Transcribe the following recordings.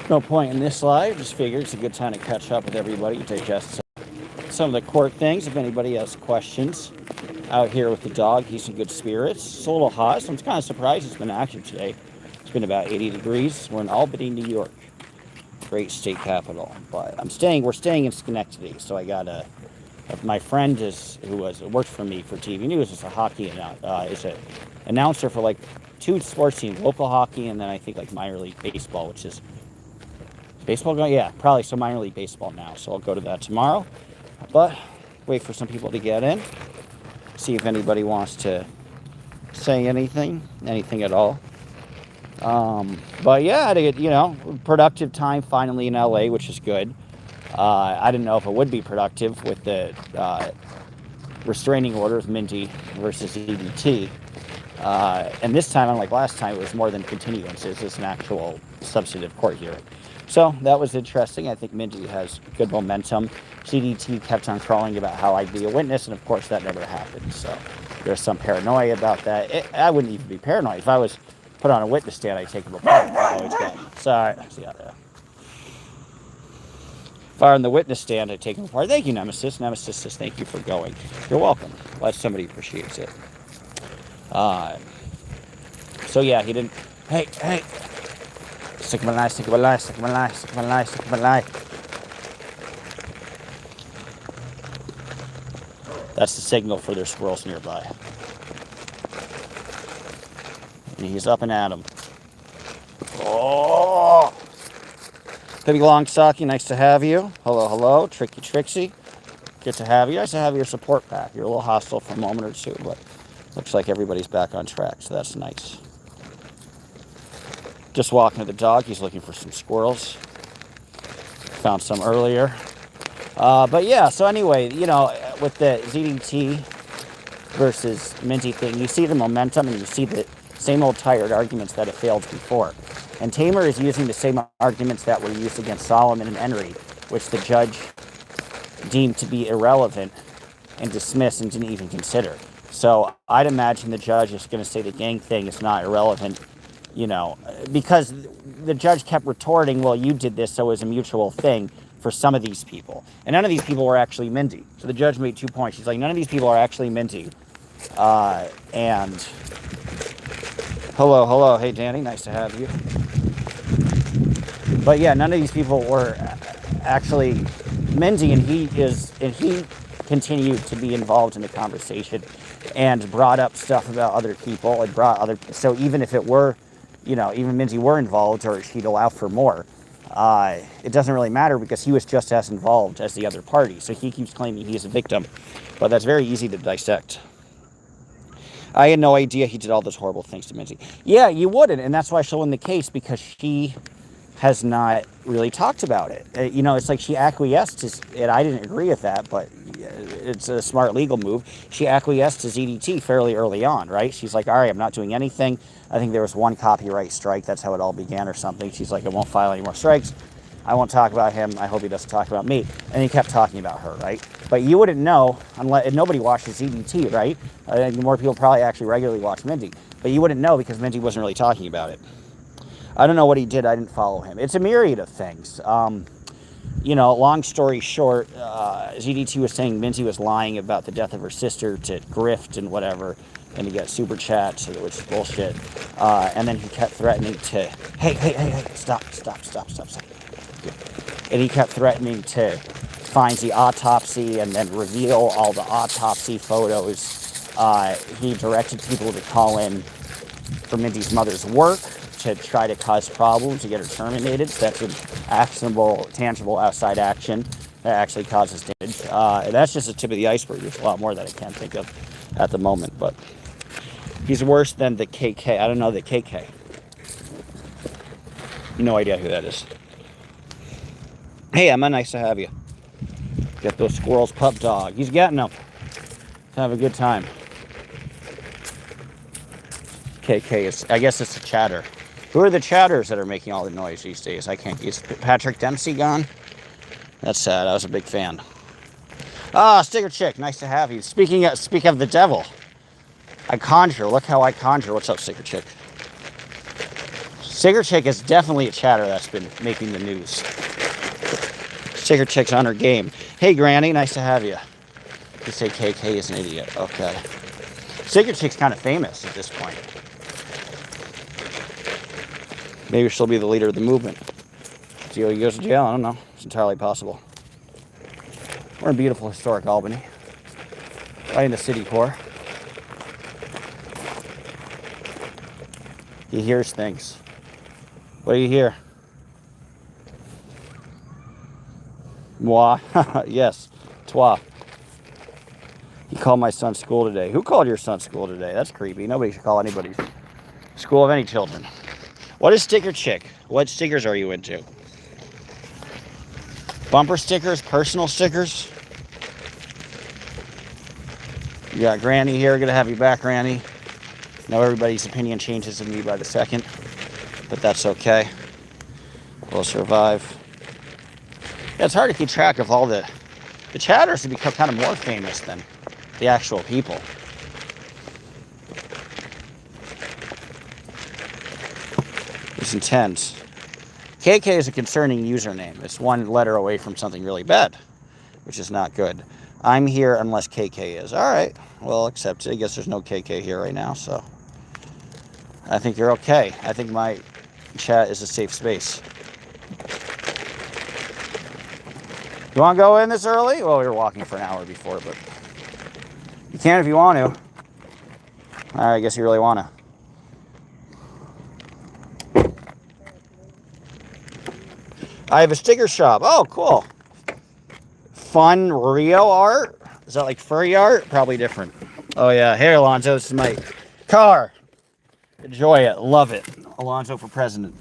No point in this live. Just figured it's a good time to catch up with everybody, digest some of the court things. If anybody has questions, out here with the dog, he's in good spirits. It's a little hot, so I'm kind of surprised it's been active today. It's been about 80 degrees. We're in Albany, New York, great state capital. But we're staying in Schenectady, so I got my friend worked for me for TV News, is a hockey is an announcer for like two sports teams, local hockey, and then I think like minor league baseball, which is baseball going? Yeah, probably some minor league baseball now. So I'll go to that tomorrow. But wait for some people to get in. See if anybody wants to say anything at all. But yeah, I had a productive time finally in LA, which is good. I didn't know if it would be productive with the restraining orders, Minty versus EDT. And this time, unlike last time, it was more than continuances. It's an actual substantive court hearing. So that was interesting. I think Minty has good momentum. CDT kept on crawling about how I'd be a witness, and of course that never happened. So there's some paranoia about that. I wouldn't even be paranoid. If I was put on a witness stand, I'd take him apart. Sorry. See how there. If I were on the witness stand, I'd take him apart. Thank you, Nemesis. Nemesis says thank you for going. You're welcome. Glad somebody appreciates it. So yeah, he didn't. Hey. Stick him alive, stick him alive, stick him alive, stick him alive, stick him alive. That's the signal for their squirrels nearby. And he's up and at him. Oh! Baby Long Socky, nice to have you. Hello. Tricky Trixie. Good to have you. Nice to have your support back. You're a little hostile for a moment or two, but looks like everybody's back on track, so that's nice. Just walking to the dog. He's looking for some squirrels. Found some earlier. But yeah, so anyway, with the ZDT versus Minty thing, you see the momentum and you see the same old tired arguments that have failed before. And Tamer is using the same arguments that were used against Solomon and Henry, which the judge deemed to be irrelevant and dismissed and didn't even consider. So I'd imagine the judge is going to say the gang thing is not irrelevant, because the judge kept retorting, well, you did this, so it was a mutual thing for some of these people. And none of these people were actually Minty. So the judge made 2 points. She's like, none of these people are actually Minty. And hello. Hey, Danny, nice to have you. But yeah, none of these people were actually Minty, and he continued to be involved in the conversation and brought up stuff about other people and so even if it were, even Minty were involved, or he'd allow for more, it doesn't really matter because he was just as involved as the other party. So he keeps claiming he's a victim, but that's very easy to dissect. I had no idea he did all those horrible things to Minty. Yeah, you wouldn't, and that's why she'll win the case, because she has not really talked about it. It's like she acquiesced to, and I didn't agree with that, but it's a smart legal move. She acquiesced to ZDT fairly early on, right? She's like, all right, I'm not doing anything. I think there was one copyright strike. That's how it all began or something. She's like, I won't file any more strikes. I won't talk about him. I hope he doesn't talk about me. And he kept talking about her, right? But you wouldn't know, unless nobody watches ZDT, right? More people probably actually regularly watch Minty. But you wouldn't know because Minty wasn't really talking about it. I don't know what he did. I didn't follow him. It's a myriad of things. Long story short, ZDT was saying Minty was lying about the death of her sister to grift and whatever, and he got super chats, which is bullshit. And then he kept threatening to, hey, stop. And he kept threatening to find the autopsy and then reveal all the autopsy photos. He directed people to call in for Minty's mother's work to try to cause problems, to get her terminated. So that's an actionable, tangible outside action that actually causes damage. That's just the tip of the iceberg. There's a lot more that I can't think of at the moment, but he's worse than the KK. I don't know the KK. No idea who that is. Hey, Emma, nice to have you. Get those squirrels, pup dog. He's getting them. Have a good time. KK is, I guess it's a chatter. Who are the chatters that are making all the noise these days? I can't. Is Patrick Dempsey gone? That's sad. I was a big fan. Sticker Chick, nice to have you. Speak of the devil. I conjure. Look how I conjure. What's up, Sticker Chick? Sticker Chick is definitely a chatter that's been making the news. Sticker Chick's on her game. Hey, Granny, nice to have you. You say KK is an idiot. Okay. Sticker Chick's kind of famous at this point. Maybe she'll be the leader of the movement. See how he goes to jail? I don't know. It's entirely possible. We're in beautiful historic Albany. Right in the city core. He hears things. What do you hear? Moi. Yes. Toi. He called my son's school today. Who called your son's school today? That's creepy. Nobody should call anybody's school of any children. What is Sticker Chick? What stickers are you into? Bumper stickers? Personal stickers? You got Granny here. Good to have you back, Granny. Know everybody's opinion changes of me by the second, but that's okay. We'll survive. Yeah, it's hard to keep track of all the chatters have become kind of more famous than the actual people. It's intense. KK is a concerning username. It's one letter away from something really bad, which is not good. I'm here unless KK is. All right, well, accept it. I guess there's no KK here right now, so I think you're okay. I think my chat is a safe space. You want to go in this early? Well, we were walking for an hour before, but you can if you want to. All right, I guess you really want to. I have a sticker shop. Oh, cool. Fun Rio art? Is that like furry art? Probably different. Oh, yeah. Hey, Alonzo, this is my car. Enjoy it. Love it. Alonzo for president.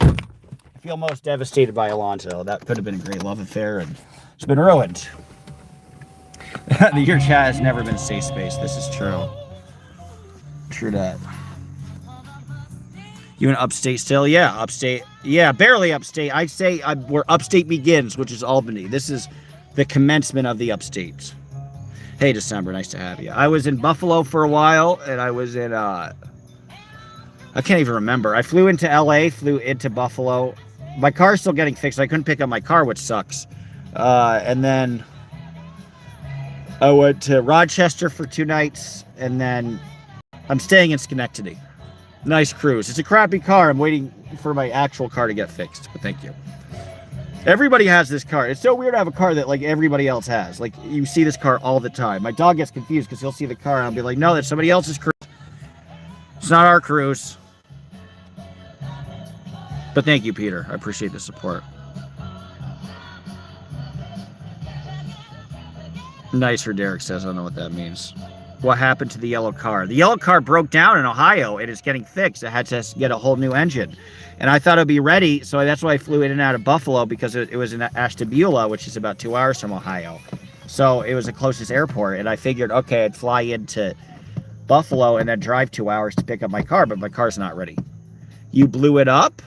I feel most devastated by Alonzo. That could have been a great love affair, and it's been ruined. Your chat has never been a safe space. This is true. True that. You in upstate still? Yeah, upstate. Yeah, barely upstate. I'd say where upstate begins, which is Albany. This is the commencement of the upstates. Hey, December, nice to have you. I was in Buffalo for a while, and I was in, I can't even remember. I flew into LA, flew into Buffalo. My car's still getting fixed. I couldn't pick up my car, which sucks. And then I went to Rochester for 2 nights, and then I'm staying in Schenectady. Nice cruise. It's a crappy car. I'm waiting for my actual car to get fixed, but thank you. Everybody has this car. It's so weird to have a car that like everybody else has. Like you see this car all the time. My dog gets confused because he'll see the car and I'll be like, no, that's somebody else's cruise. It's not our cruise. But thank you, Peter. I appreciate the support. Nicer, Derek says. I don't know what that means. What happened to the yellow car? The yellow car broke down in Ohio. It is getting fixed. It had to get a whole new engine. And I thought it would be ready, so that's why I flew in and out of Buffalo, because it was in Ashtabula, which is about 2 hours from Ohio. So it was the closest airport, and I figured, okay, I'd fly into Buffalo and then drive 2 hours to pick up my car, but my car's not ready. You blew it up?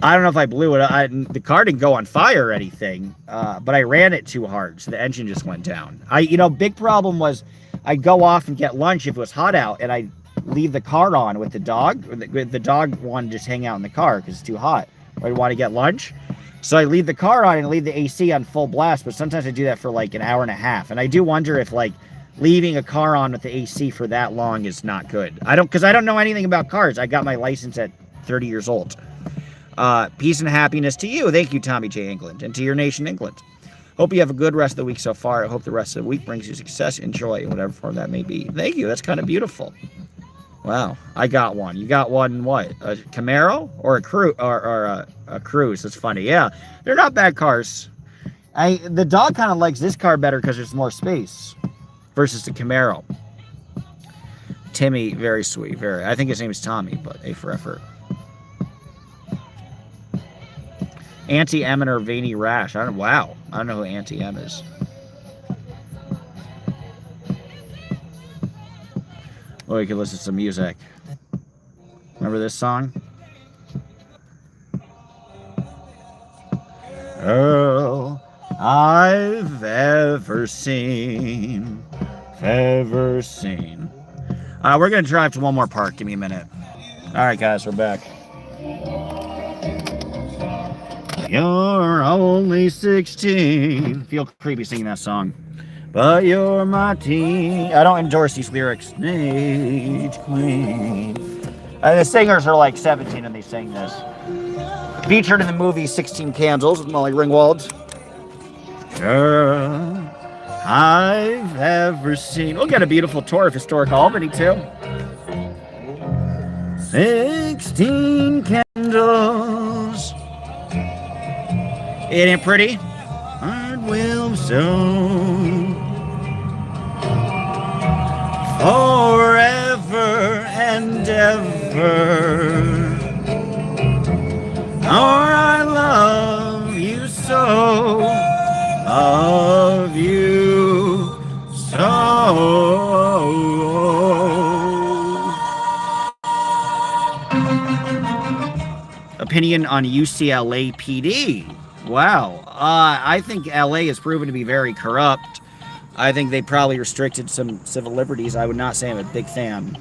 I don't know if I blew it up. The car didn't go on fire or anything, but I ran it too hard, so the engine just went down. Big problem was I'd go off and get lunch if it was hot out, and I'd leave the car on with the dog. The dog wanted to just hang out in the car because it's too hot. I'd want to get lunch. So I leave the car on and leave the AC on full blast, but sometimes I do that for like an hour and a half. And I do wonder if like leaving a car on with the AC for that long is not good. Because I don't know anything about cars. I got my license at 30 years old. Peace and happiness to you. Thank you, Tommy J. England, and to your nation, England. Hope you have a good rest of the week so far. I hope the rest of the week brings you success and joy in whatever form that may be. Thank you. That's kind of beautiful. Wow, I got one. You got one, what? A Camaro or a Cruise? That's funny. Yeah, they're not bad cars. The dog kind of likes this car better because there's more space versus the Camaro. Timmy, very sweet. Very. I think his name is Tommy, but A for effort. Auntie M and her veiny rash. Wow, I don't know who Auntie M is. Oh, you can listen to some music. Remember this song? All I've ever seen. We're going to drive to one more park. Give me a minute. Alright, guys, we're back. You're only 16. Feel creepy singing that song. But you're my teen. I don't endorse these lyrics. Age queen. The singers are like 17 and they sing this. Featured in the movie 16 Candles with Molly Ringwald. Girl I've ever seen. We'll get a beautiful tour of historic Albany, too. 16 candles. It ain't pretty. Heart will soon. Forever and ever. For I love you so. Love you so. Opinion on UCLA PD. Wow. I think LA has proven to be very corrupt. I think they probably restricted some civil liberties. I would not say I'm a big fan.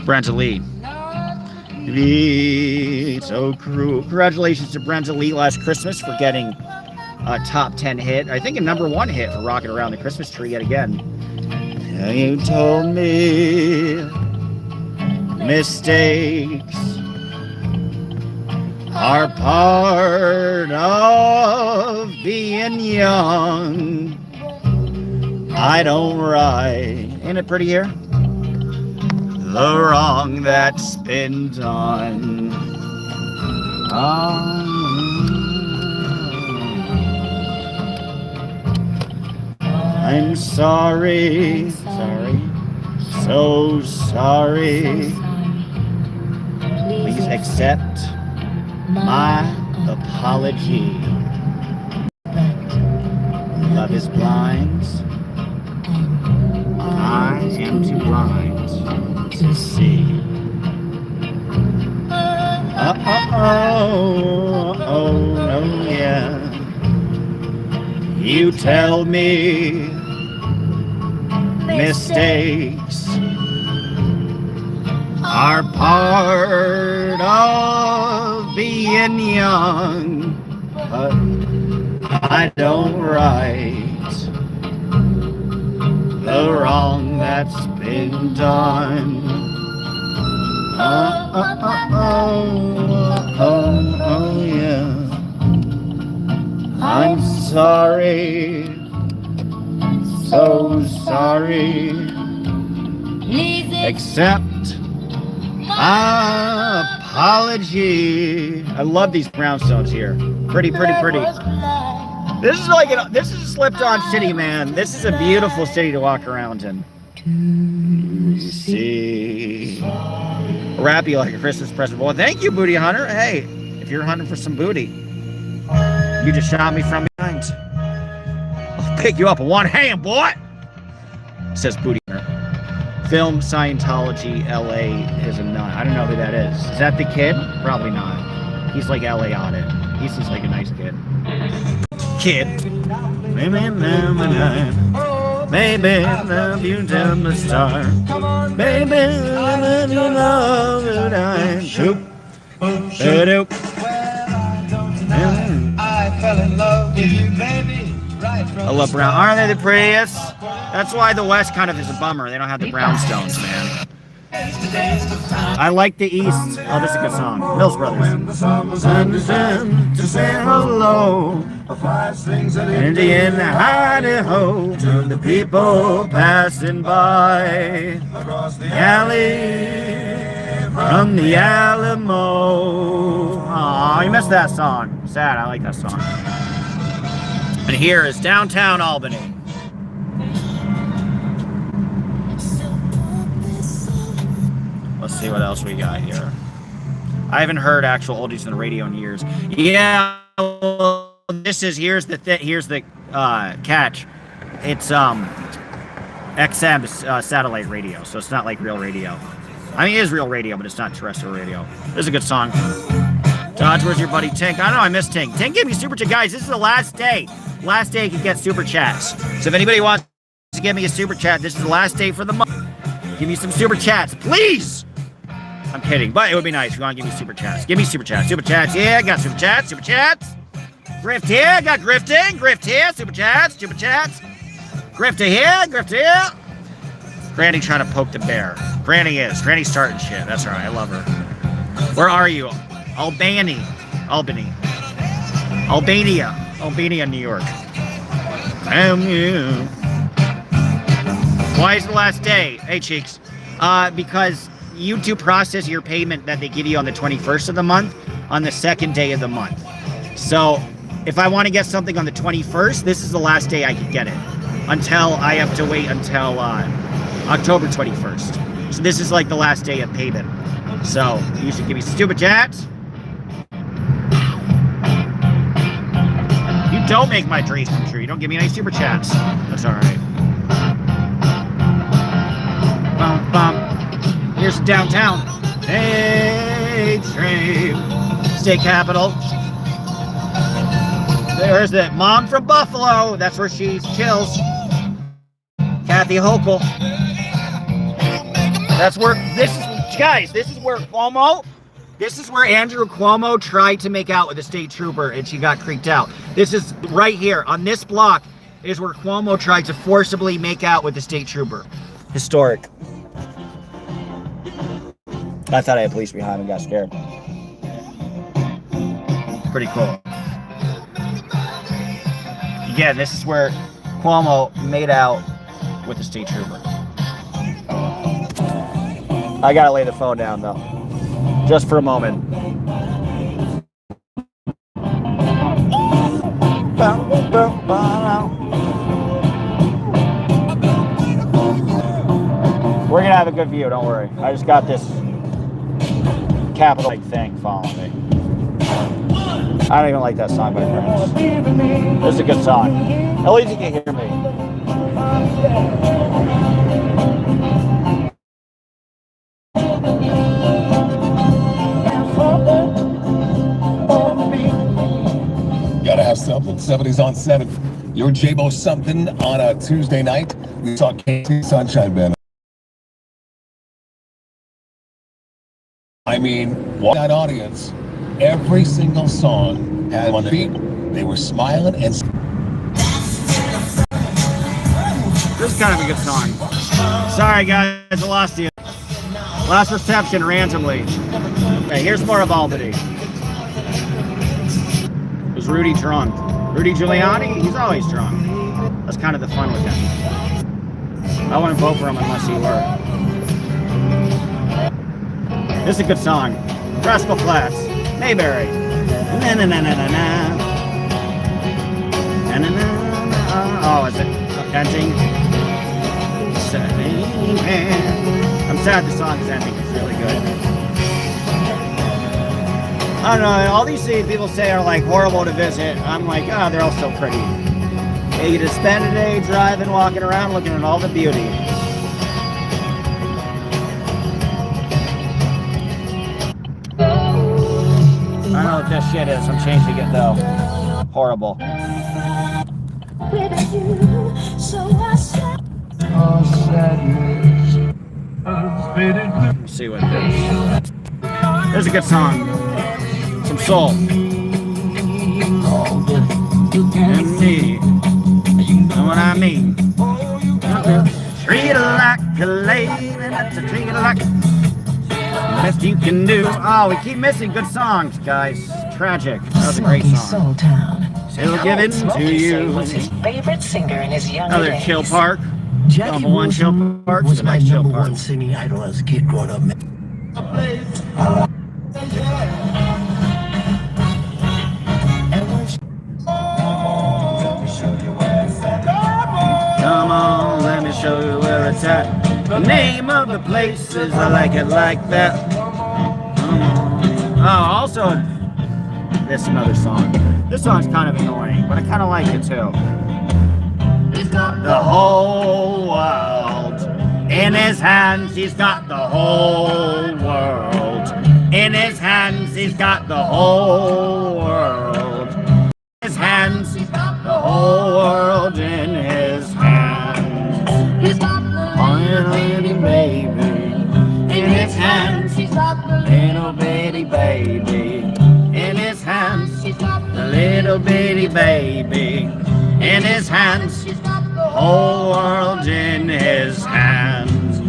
Brenda Lee. Be so cruel. Congratulations to Brenda Lee last Christmas for getting a top 10 hit. I think a #1 hit for Rocking Around the Christmas Tree yet again. You told me mistakes are part of being young. I don't right. Ain't it pretty here? The wrong that's been done. I'm sorry. So sorry. Please accept my apology. Love is blind. I am too blind to see. No, yeah. You tell me mistakes are part of being young, but I don't right the wrong that's been done. Oh, yeah. I'm sorry, so sorry. Accept my apology. I love these brownstones here. Pretty. This is like this is a slipped-on city, man. This is a beautiful city to walk around in. You see, wrap you like a Christmas present. Well, thank you, Booty Hunter. Hey, if you're hunting for some booty, you just shot me from behind. I'll pick you up with one hand, boy. Says Booty Hunter. Film Scientology LA is a nut. I don't know who that is. Is that the kid? Probably not. He's like LA on it. He seems like a nice kid. Baby, love you till the star. Baby, love you, love you, I fell in love with you, baby. I love brown. Aren't they the prettiest? That's why the West kind of is a bummer. They don't have the brownstones, man. I like the East. Oh, this is a good song. Mills Brothers. Understand to say hello. Indian hidey-ho to the people passing by. The alley from the Alamo. Aw, you missed that song. Sad, I like that song. And here is downtown Albany. Let's see what else we got here. I haven't heard actual oldies on the radio in years. Yeah, well, here's the catch. It's XM satellite radio, so it's not like real radio. I mean, it is real radio, but it's not terrestrial radio. This is a good song. Dodge, where's your buddy Tink? I know I miss Tink. Tink gave me super chat. Guys, this is the last day. Last day you can get super chats. So if anybody wants to give me a super chat, this is the last day for the month. Give me some super chats, please. I'm kidding, but it would be nice if you want to give me super chats. Give me super chats. Super chats, yeah, I got super chats. Super chats. Grift here, got grifting. Grift here, super chats. Super chats. Grifter here, grifter here. Granny trying to poke the bear. Granny's starting shit. That's right, I love her. Where are you? Albany, Albania, New York. Damn you. Why is the last day? Hey, Cheeks. Because YouTube process your payment that they give you on the 21st of the month on the second day of the month. So if I want to get something on the 21st, this is the last day I can get it. Until I have to wait until October 21st. So this is like the last day of payment. So you should give me stupid chats. You don't make my dreams come true. You don't give me any super chats. That's alright. Bum, bum. Here's downtown. Hey, train. State capital. There's that mom from Buffalo. That's where she chills. Kathy Hochul. That's where, this is where Cuomo, this is where Andrew Cuomo tried to make out with a state trooper and she got creeped out. This is right here on this block is where Cuomo tried to forcibly make out with the state trooper. Historic. I thought I had police behind me and got scared. Pretty cool. Again, this is where Cuomo made out with the state trooper. I gotta lay the phone down though, just for a moment. We're gonna have a good view, don't worry. I just got this Capitol thing following me. I don't even like that song by Prince. This is a good song. At least you can hear me. Gotta have something. 70s on 7. Your J-Bo something on a Tuesday night. We saw Casey Sunshine Band. I mean, that audience, every single song had on the beat. They were smiling and. This is kind of a good song. Sorry guys, I lost you. Last reception randomly. Okay, here's more of Albany. Was Rudy drunk? Rudy Giuliani? He's always drunk. That's kind of the fun with him. I wouldn't vote for him unless he were. This is a good song. Rascal Flats. Mayberry. Na na na na na na. Na na na na. Oh, is it ending? I'm sad the song's ending. It's really good. I don't know. All these cities people say are like horrible to visit. I'm like, oh, they're all so pretty. Yeah, you just spend a day driving, walking around, looking at all the beauty. I don't know what this shit is. I'm changing it though. Horrible. Let's see what this is. There's a good song. Some soul. And me. You know what I mean. Treat it like a lady. That's a treat it like best you can do. Oh, we keep missing good songs, guys. Tragic. That was a great song. Still giving to you. Was his favorite singer in his younger Another days. chill park. Jackie One chill park. was my Chill number park. one singing idol as a kid growing up. Come on, let me show you where it's at. The name of the place is I like it like that. Come on. Oh, also, this is another song. This song's kind of annoying, but I kind of like it too. He's got the whole world in his hands. He's got the whole world in his hands. He's got the whole world in his hands. He's got the whole world in his hands. He's got the little baby in his hands. He's got little bitty baby in his hands. The little bitty baby in his hands. The whole world in his hands.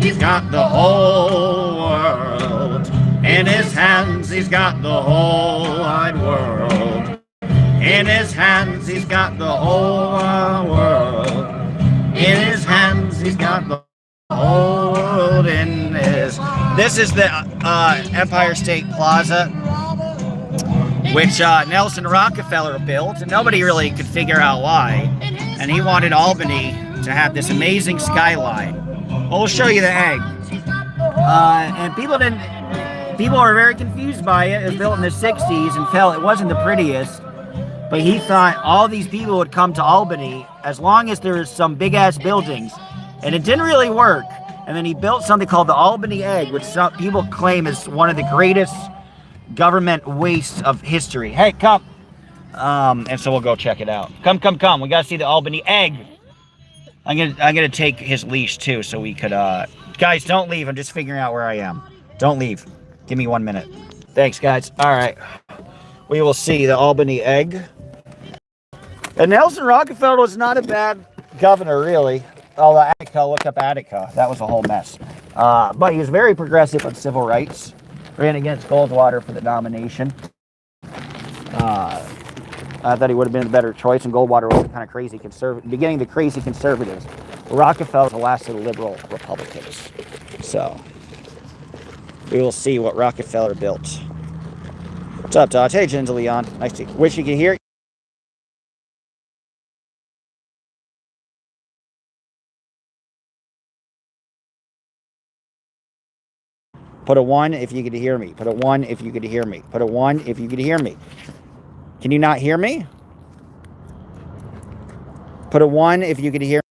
He's got the whole world in his hands. He's got the whole wide world in his hands. He's got the whole wide world in his hands. He's got the whole world in his. This is the Empire State Plaza, which Nelson Rockefeller built, and nobody really could figure out why. And he wanted Albany to have this amazing skyline. Well, we'll show you the egg. And people were very confused by it. It was built in the 60s and felt it wasn't the prettiest. But he thought all these people would come to Albany as long as there was some big-ass buildings. And it didn't really work. And then he built something called the Albany Egg, which some people claim is one of the greatest government wastes of history. Hey, come. And so we'll go check it out. Come. We gotta see the Albany Egg. I'm gonna take his leash too, so we could. Guys, don't leave. I'm just figuring out where I am. Don't leave. Give me 1 minute. Thanks, guys. All right. We will see the Albany Egg. And Nelson Rockefeller was not a bad governor, really. Oh, the Attica. Look up Attica. That was a whole mess. But he was very progressive on civil rights. Ran against Goldwater for the nomination. I thought he would have been a better choice, and Goldwater was kind of crazy conservative, beginning the crazy conservatives. Rockefeller was the last of the liberal Republicans. So, we will see what Rockefeller built. What's up, Dodge? Hey, Ginger Leon. Nice to wish you could hear. Put a 1 if you could hear me. Put a 1 if you could hear me. Put a 1 if you could hear me. Can you not hear me? Put a 1 if you could hear me.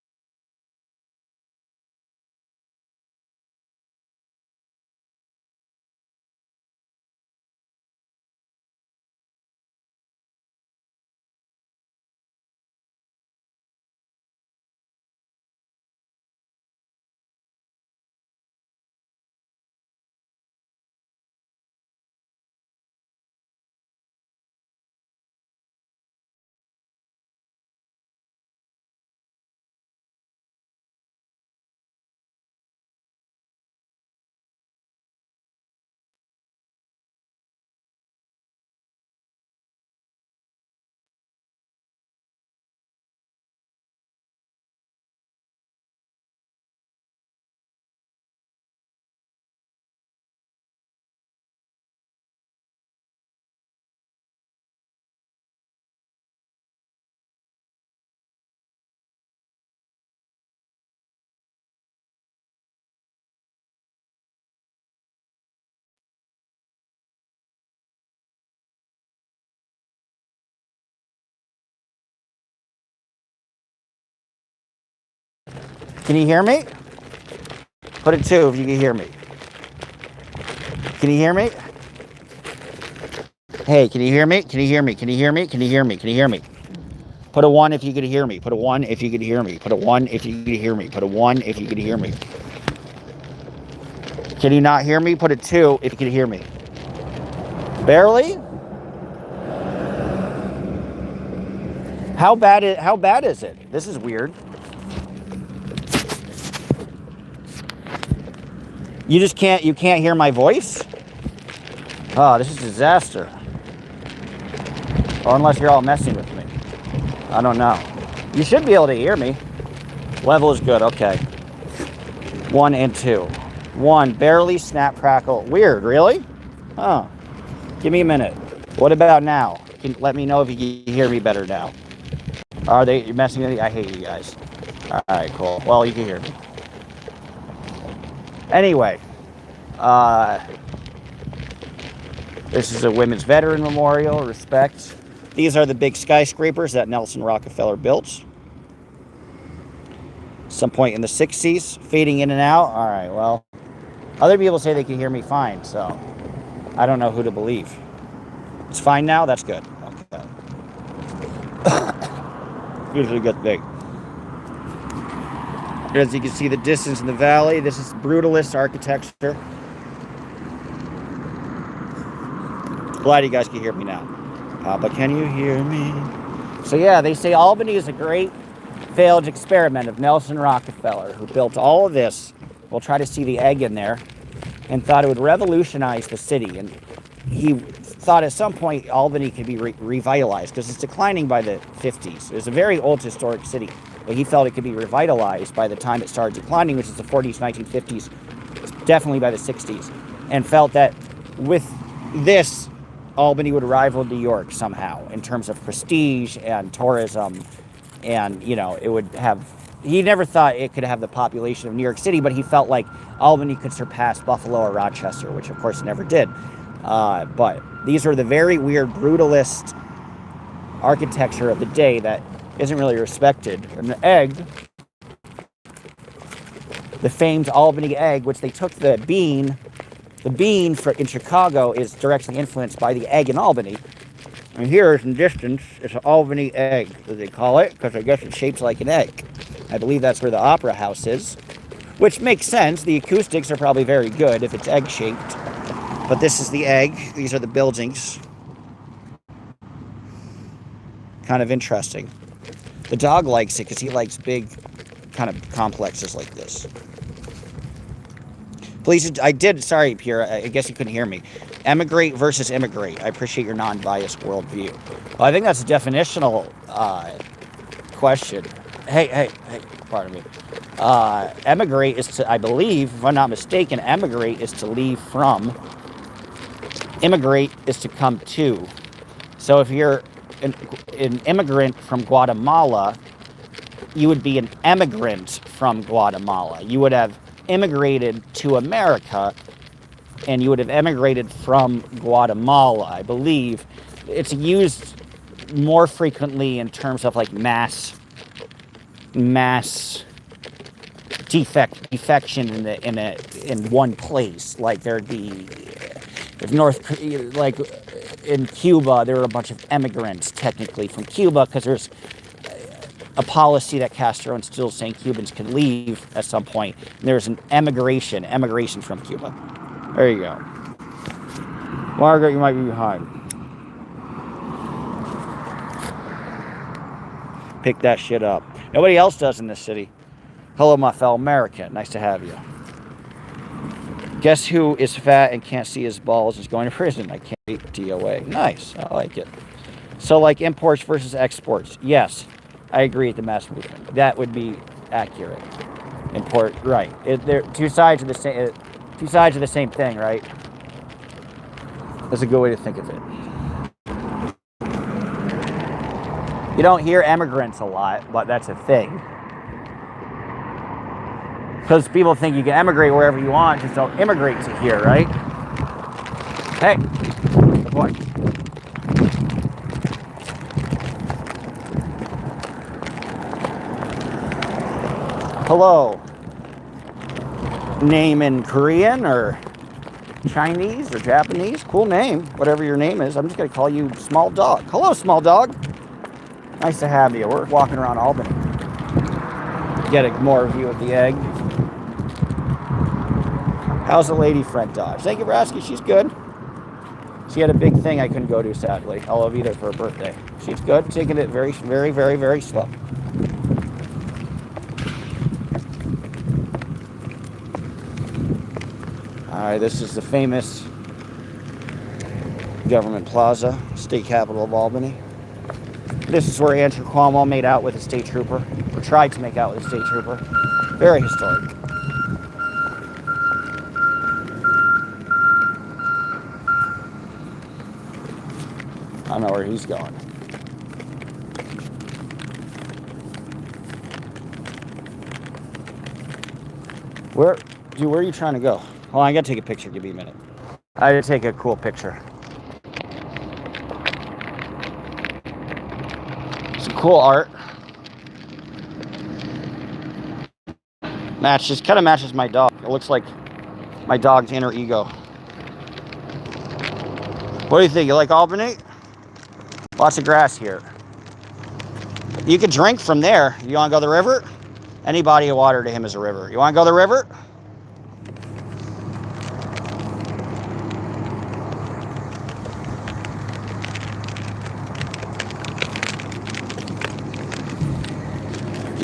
Can you hear me? Put a 2 if you can hear me. Can you hear me? Hey, can you hear me? Can you hear me? Can you hear me? Can you hear me? Can you hear me? Put a 1 if you could hear me. Put a 1 if you could hear me. Put a 1 if you could hear me. Put a 1 if you could hear me. Can you not hear me? Put a 2 if you could hear me. Barely? How bad is it? This is weird. You can't hear my voice? Oh, this is a disaster. Or unless you're all messing with me. I don't know. You should be able to hear me. Level is good, okay. 1 and 2. 1, barely, snap, crackle. Weird, really? Huh. Give me a minute. What about now? Let me know if you can hear me better now. Are they messing with me? I hate you guys. Alright, cool. Well, you can hear me. Anyway, this is a Women's Veteran Memorial, respect. These are the big skyscrapers that Nelson Rockefeller built. Some point in the 60s, fading in and out. All right, well, other people say they can hear me fine, so I don't know who to believe. It's fine now? That's good. Okay. Usually a good thing. As you can see the distance in the valley, this is brutalist architecture. Glad you guys can hear me now. Papa, can you hear me? So yeah, they say Albany is a great failed experiment of Nelson Rockefeller, who built all of this. We'll try to see the egg in there, and thought it would revolutionize the city. And he thought at some point Albany could be revitalized because it's declining by the 50s. It was a very old historic city, but he felt it could be revitalized by the time it started declining, which is the 40s, 1950s, definitely by the 60s, and felt that with this, Albany would rival New York somehow in terms of prestige and tourism, and it would have. He never thought it could have the population of New York City, but he felt like Albany could surpass Buffalo or Rochester, which of course it never did. But these are the very weird brutalist architecture of the day that isn't really respected. And the egg, the famed Albany egg, which they took the bean in Chicago is directly influenced by the egg in Albany. And here in the distance is an Albany egg, as they call it, because I guess it's shaped like an egg. I believe that's where the Opera House is, which makes sense. The acoustics are probably very good if it's egg-shaped. But this is the egg. These are the buildings. Kind of interesting. The dog likes it because he likes big kind of complexes like this. Please, sorry, Pierre, I guess you couldn't hear me. Emigrate versus immigrate. I appreciate your non-biased worldview. Well, I think that's a definitional question. Hey, pardon me. Emigrate is to, I believe, if I'm not mistaken, emigrate is to leave from. Immigrate is to come to. So if you're an immigrant from Guatemala, you would be an emigrant from Guatemala. You would have immigrated to America, and you would have emigrated from Guatemala. I believe it's used more frequently in terms of like mass defection in one place. Like there'd be like in Cuba, there were a bunch of immigrants technically from Cuba because there's a policy that Castro instilled saying Cubans could leave at some point. And there's an emigration from Cuba. There you go. Margaret, you might be behind. Pick that shit up. Nobody else does in this city. Hello, my fellow American. Nice to have you. Guess who is fat and can't see his balls is going to prison? I can't eat DOA. Nice. I like it. So like imports versus exports. Yes. I agree with the mass movement. That would be accurate. Import, right? They're two sides of the same thing, right? That's a good way to think of it. You don't hear immigrants a lot, but that's a thing. Because people think you can emigrate wherever you want, just don't immigrate to here, right? Hey, good point. Hello. Name in Korean or Chinese or Japanese? Cool name, whatever your name is. I'm just going to call you Small Dog. Hello, Small Dog. Nice to have you. We're walking around Albany. Get a more view of the egg. How's the lady friend Dodge? Thank you for asking. She's good. She had a big thing I couldn't go to, sadly. I'll be there for her birthday. She's good. Taking it very, very, very, very slow. Alright, this is the famous Government Plaza, state capital of Albany. This is where Andrew Cuomo made out with a state trooper, or tried to make out with a state trooper. Very historic. I don't know where he's going. Where are you trying to go? Hold on, I gotta take a picture. Give me a minute. I gotta take a cool picture. Some cool art. Kind of matches my dog. It looks like my dog's inner ego. What do you think? You like Albany? Lots of grass here. You could drink from there. You want to go to the river? Any body of water to him is a river. You want to go to the river?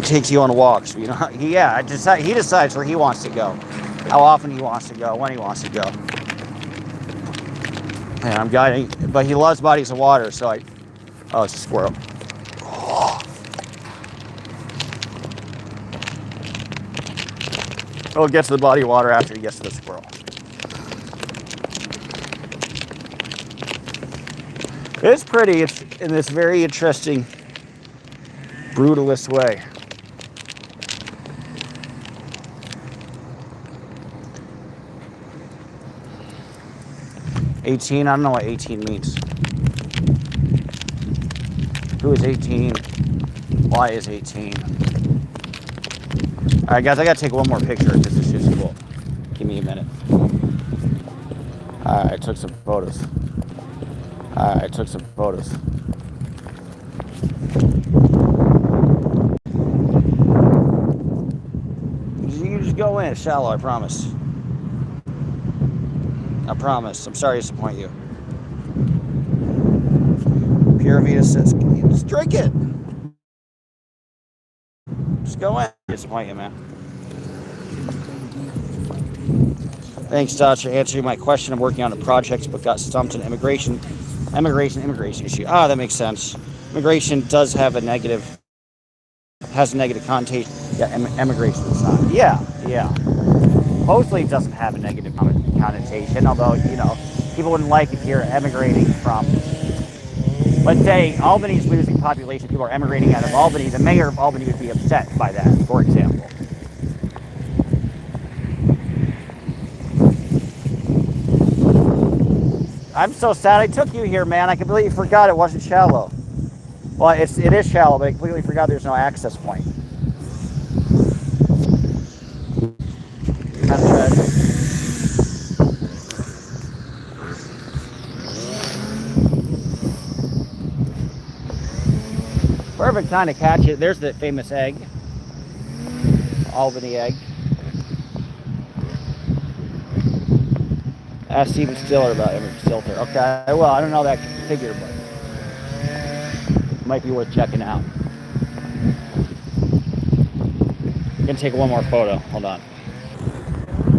takes you on walks. You know, he decides where he wants to go, how often he wants to go, when he wants to go. And I'm guiding, but he loves bodies of water, so oh, it's a squirrel. He'll get to the body of water after he gets to the squirrel. It's pretty. It's in this very interesting, brutalist way. $18, I don't know what 18 means. Who is 18? Why is 18? All right, guys, I gotta take one more picture because this is cool. Give me a minute. All right, I took some photos. You just go in, it's shallow, I promise. I promise. I'm sorry to disappoint you. Pure Vita says, just drink it. Just go in. Disappoint you, man. Thanks, Dodge, for answering my question. I'm working on a project, but got stumped in immigration issue. That makes sense. Immigration does have a negative connotation. Yeah, immigration is not. Yeah. Mostly it doesn't have a negative connotation, although, you know, people wouldn't like if you're emigrating from, let's say, Albany's losing population, people are emigrating out of Albany, the mayor of Albany would be upset by that, for example. I'm so sad I took you here, man. I completely forgot it wasn't shallow. Well, it is shallow, but I completely forgot there's no access point. Kind of tragic. Perfect time to catch it. There's the famous egg. Albany egg. Ask Steven Stiller about Emmett Stilter. Okay, well, I don't know that figure, but it might be worth checking out. I'm gonna take one more photo. Hold on.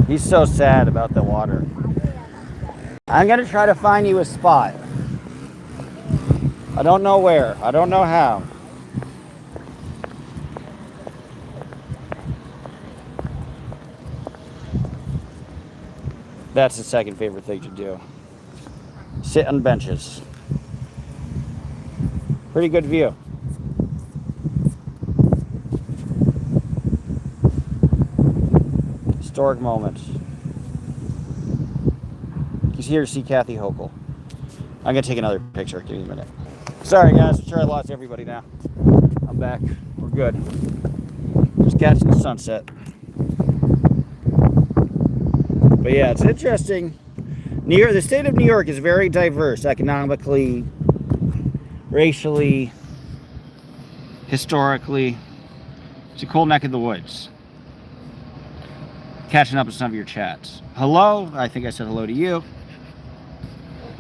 He's so sad about the water. I'm gonna try to find you a spot. I don't know where. I don't know how. That's the second favorite thing to do. Sit on benches. Pretty good view. Historic moments. He's here to see Kathy Hochul. I'm gonna take another picture. Give me a minute. Sorry guys, I'm sure I lost everybody now. I'm back. We're good. Just catching the sunset. But yeah, it's interesting. The state of New York is very diverse economically, racially, historically. It's a cool neck of the woods. Catching up with some of your chats. Hello, I think I said hello to you.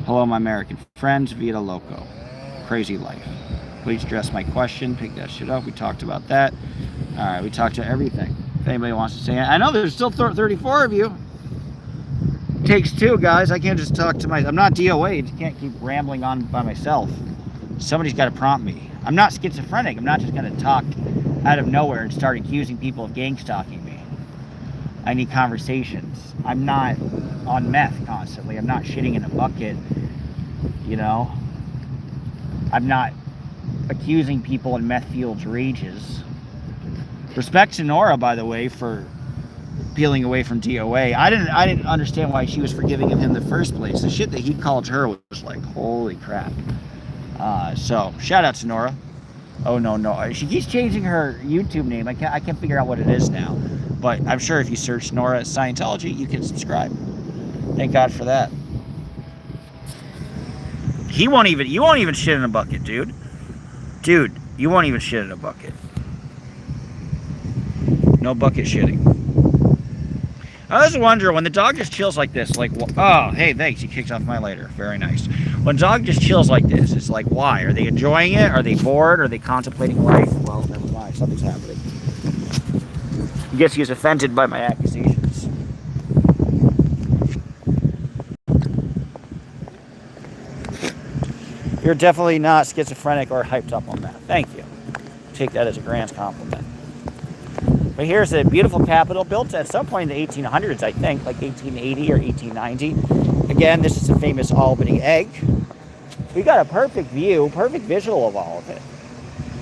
Hello, my American friends, Vita Loco. Crazy life. Please address my question, pick that shit up. We talked about that. All right, we talked about everything. If anybody wants to say it. I know there's still 34 of you. Takes two, guys. I can't just talk to I'm not DOA. I can't keep rambling on by myself. Somebody's got to prompt me. I'm not schizophrenic. I'm not just going to talk out of nowhere and start accusing people of gang stalking me. I need conversations. I'm not on meth constantly. I'm not shitting in a bucket. You know? I'm not accusing people in meth fields rages. Respect to Nora, by the way, for peeling away from DOA. I didn't understand why she was forgiving him in the first place. The shit that he called her was like, holy crap. So shout out to Nora. Oh no, she keeps changing her YouTube name. I can't figure out what it is now, but I'm sure if you search Nora Scientology, you can subscribe. Thank God for that. You won't even shit in a bucket, dude. You won't even shit in a bucket. No bucket shitting. I was wondering, when the dog just chills like this, like, oh, hey, thanks, you kicked off my lighter. Very nice. When a dog just chills like this, it's like, why? Are they enjoying it? Are they bored? Are they contemplating life? Well, never mind, something's happening. I guess he was offended by my accusations. You're definitely not schizophrenic or hyped up on that. Thank you. Take that as a grand compliment. But here's a beautiful Capitol built at some point in the 1800s, I think, like 1880 or 1890. Again, this is a famous Albany egg. We got a perfect view, perfect visual of all of it,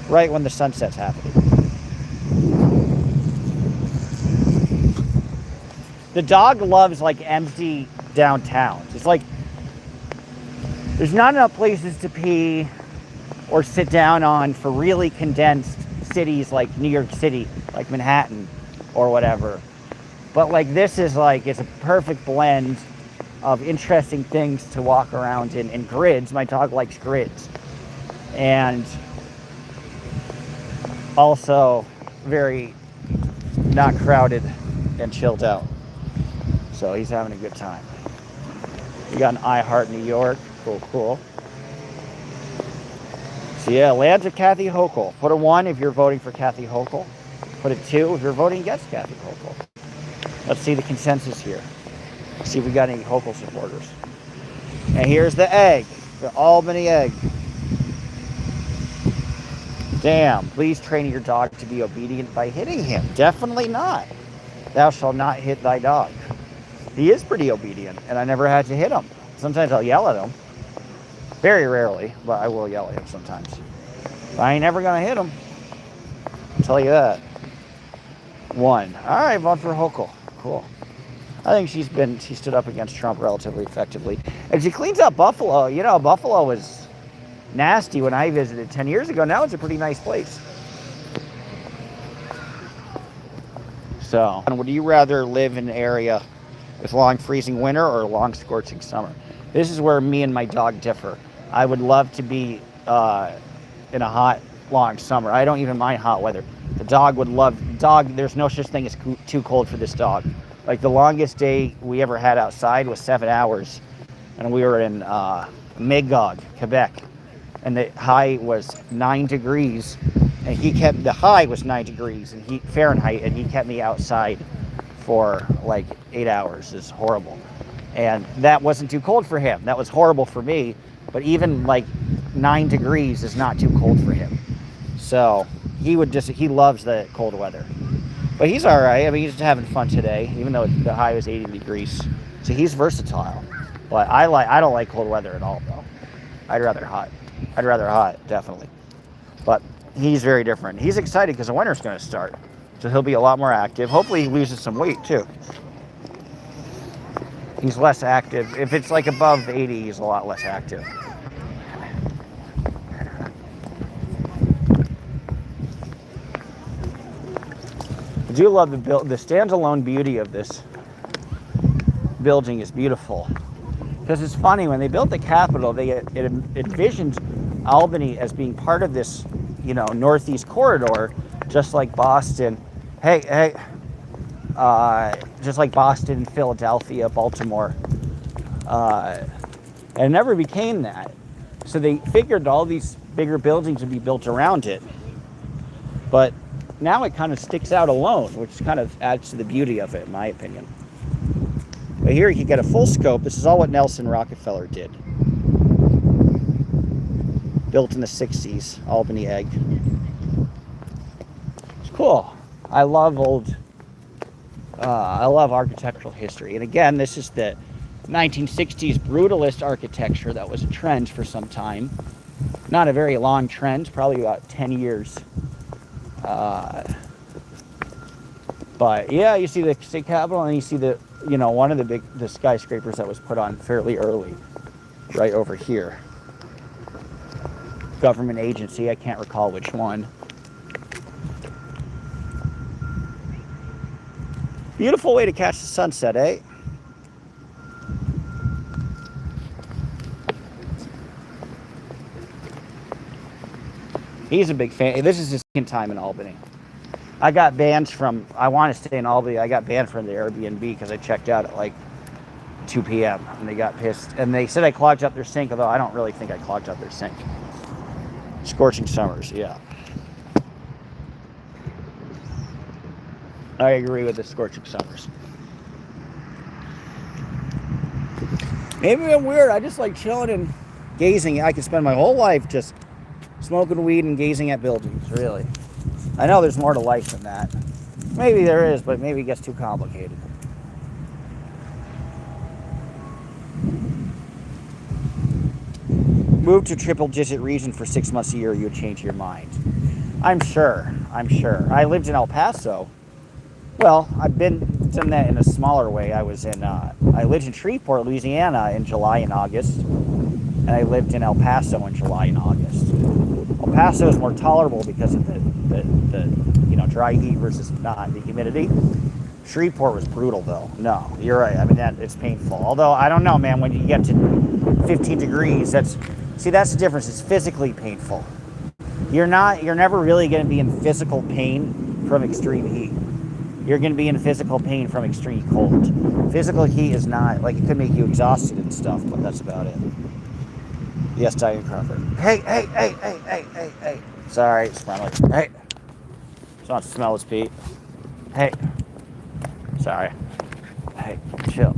right when the sunset's happening. The dog loves like empty downtown. It's like there's not enough places to pee or sit down on for really condensed cities like New York City, like Manhattan or whatever. But like this is like, it's a perfect blend of interesting things to walk around in, and grids. My dog likes grids. And also very not crowded and chilled out. So he's having a good time. We got an iHeart New York. Cool, cool. So yeah, lands of Kathy Hochul. Put a 1 if you're voting for Kathy Hochul. Put a 2 if you're voting against Kathy Hochul. Let's see the consensus here. See if we got any Hochul supporters. And here's the egg, the Albany egg. Damn, please train your dog to be obedient by hitting him. Definitely not. Thou shalt not hit thy dog. He is pretty obedient, and I never had to hit him. Sometimes I'll yell at him. Very rarely, but I will yell at him sometimes. But I ain't never gonna hit him. I'll tell you that. 1. All right, vote for Hochul. Cool. I think she stood up against Trump relatively effectively. And she cleans up Buffalo. You know, Buffalo was nasty when I visited 10 years ago. Now it's a pretty nice place. So, would you rather live in an area with long freezing winter or long scorching summer? This is where me and my dog differ. I would love to be in a hot, long summer. I don't even mind hot weather. The dog would love, there's no such thing as too cold for this dog. Like the longest day we ever had outside was 7 hours. And we were in Magog, Quebec. And the high was 9 degrees. And the high was 9 degrees and Fahrenheit, and he kept me outside for like 8 hours. It's horrible. And that wasn't too cold for him. That was horrible for me. But even like 9 degrees is not too cold for him. So he loves the cold weather. But he's all right. I mean, he's having fun today, even though the high was 80 degrees. So he's versatile. But I don't like cold weather at all, though. I'd rather hot. Definitely. But he's very different. He's excited because the winter's going to start. So he'll be a lot more active. Hopefully he loses some weight, too. He's less active. If it's like above 80, he's a lot less active. I do love the standalone beauty of this building is beautiful. Because it's funny, when they built the Capitol, it envisioned Albany as being part of this, northeast corridor, just like Boston. Just like Boston, Philadelphia, Baltimore. And it never became that. So they figured all these bigger buildings would be built around it. But now it kind of sticks out alone, which kind of adds to the beauty of it, in my opinion. But here you can get a full scope. This is all what Nelson Rockefeller did. Built in the 60s, Albany egg. It's cool. I love architectural history. And again, this is the 1960s brutalist architecture that was a trend for some time. Not a very long trend, probably about 10 years. But yeah, you see the state capitol, and you see one of the skyscrapers that was put on fairly early, right over here. Government agency, I can't recall which one. Beautiful way to catch the sunset, eh? He's a big fan. This is his second time in Albany. I got banned I want to stay in Albany. I got banned from the Airbnb because I checked out at like 2 p.m. and they got pissed. And they said I clogged up their sink, although I don't really think I clogged up their sink. Scorching summers, yeah. I agree with the scorching summers. Maybe I'm weird. I just like chilling and gazing. I could spend my whole life just smoking weed and gazing at buildings, really. I know there's more to life than that. Maybe there is, but maybe it gets too complicated. Move to triple-digit region for 6 months a year, you would change your mind. I'm sure. I lived in El Paso. Well, I've done that in a smaller way. I lived in Shreveport, Louisiana in July and August. And I lived in El Paso in July and August. El Paso is more tolerable because of the dry heat versus not the humidity. Shreveport was brutal though. No, you're right. I mean, it's painful. Although I don't know, man, when you get to 15 degrees, that's the difference. It's physically painful. You're never really going to be in physical pain from extreme heat. You're going to be in physical pain from extreme cold. Physical heat is not, like, it could make you exhausted and stuff, but that's about it. Yes, Diane Crawford. Hey. Sorry, it's friendly. Hey. Just want to smell his Pete. Hey. Sorry. Hey, chill.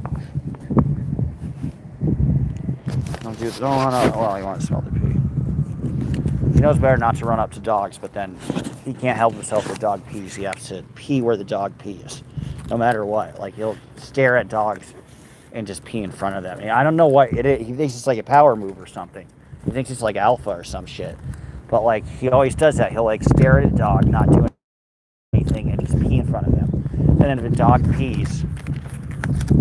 Don't run up. Well, you want to smell the pee. He knows better not to run up to dogs, but then he can't help himself with dog pees. He has to pee where the dog pees, no matter what. Like, he'll stare at dogs and just pee in front of them. I don't know what it is. He thinks it's like a power move or something. He thinks it's like alpha or some shit. But, like, he always does that. He'll, like, stare at a dog, not do anything, and just pee in front of them. And then if a dog pees,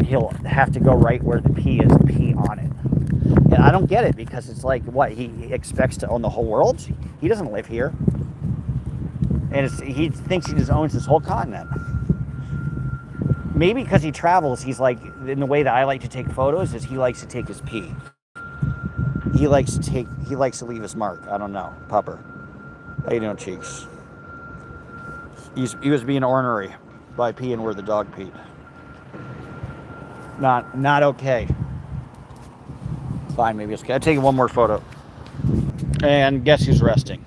he'll have to go right where the pee is and pee on it. And I don't get it, because it's like, what, he expects to own the whole world? He doesn't live here. And he thinks he just owns this whole continent. Maybe because he travels, he's like, in the way that I like to take photos, is he likes to take his pee. He likes to leave his mark. I don't know. Pupper. How you doing, Cheeks? He was being ornery by peeing where the dog peed. Not okay. Fine, maybe it's okay. I'll take one more photo. And guess who's resting?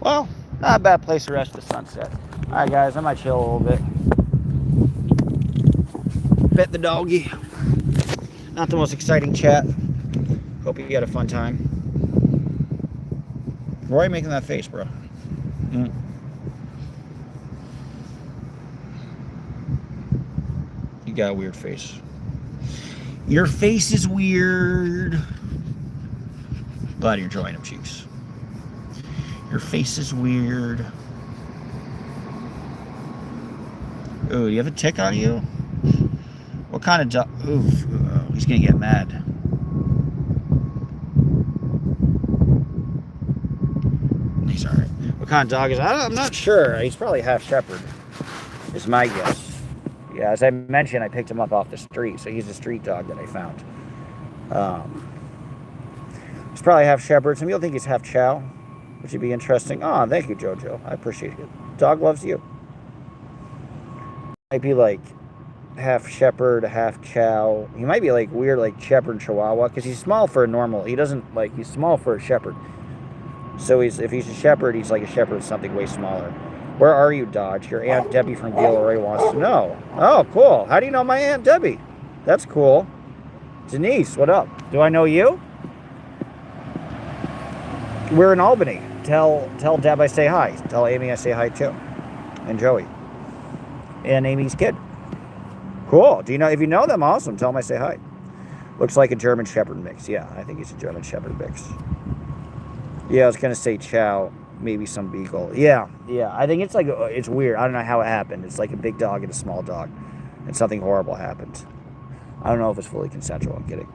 Well, not a bad place to rest the sunset. Alright guys, I might chill a little bit. Pet the doggy. Not the most exciting chat. Hope you had a fun time. Why are you making that face, bro? You got a weird face. Your face is weird. Glad you're enjoying them, Cheeks. Your face is weird. Ooh, do you have a tick on you? What kind of dog? Oof, he's gonna get mad. He's alright. What kind of dog is that? I'm not sure. He's probably half shepherd, is my guess. Yeah, as I mentioned, I picked him up off the street, so he's a street dog that I found. He's probably half shepherd. Some people think he's half chow, which would be interesting. Oh, thank you, Jojo. I appreciate it. Dog loves you. Might be like half shepherd, half chow. He might be like weird, like shepherd chihuahua, because he's small for a normal. He doesn't like. He's small for a shepherd. So if he's a shepherd, he's like a shepherd with something way smaller. Where are you, Dodge? Your Aunt Debbie from Gilroy wants to know. Oh, cool. How do you know my Aunt Debbie? That's cool. Denise, what up? Do I know you? We're in Albany. Tell Deb I say hi. Tell Amy I say hi too. And Joey. And Amy's kid. Cool. Do you know, if you know them, awesome. Tell them I say hi. Looks like a German Shepherd mix. Yeah, I think he's a German Shepherd mix. Yeah, I was going to say chow. Maybe some beagle. Yeah. I think it's like, it's weird. I don't know how it happened. It's like a big dog and a small dog. And something horrible happened. I don't know if it's fully consensual. I'm kidding.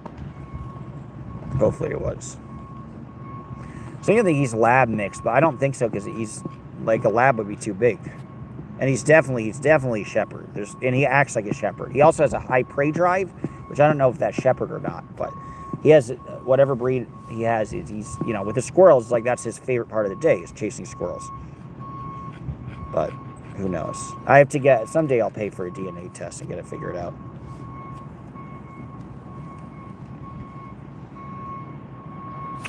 Hopefully it was. So I think he's lab mixed, but I don't think so, because he's like, a lab would be too big. And he's definitely a shepherd. And he acts like a shepherd. He also has a high prey drive, which I don't know if that's shepherd or not, but he has whatever breed he has. He's with the squirrels, like that's his favorite part of the day is chasing squirrels. But who knows? I have to someday I'll pay for a DNA test and get it figured out.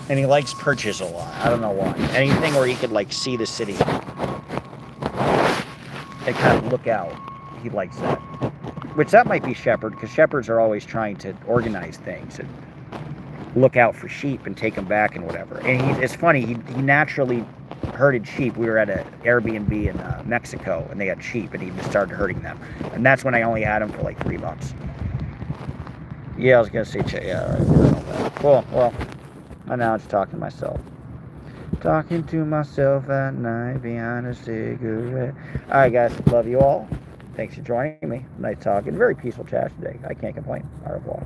And he likes perches a lot. I don't know why. Anything where he could like see the city and kind of look out. He likes that. Which that might be shepherd, because shepherds are always trying to organize things and look out for sheep and take them back and whatever. And it's funny, he naturally herded sheep. We were at an Airbnb in Mexico, and they had sheep, and he just started herding them. And that's when I only had him for like $3. Yeah, I was gonna say, yeah, right. Cool. Well, I now just talking to myself. Talking to myself at night behind a cigarette. All right, guys, love you all. Thanks for joining me. Nice talking. Very peaceful chat today. I can't complain. Au revoir.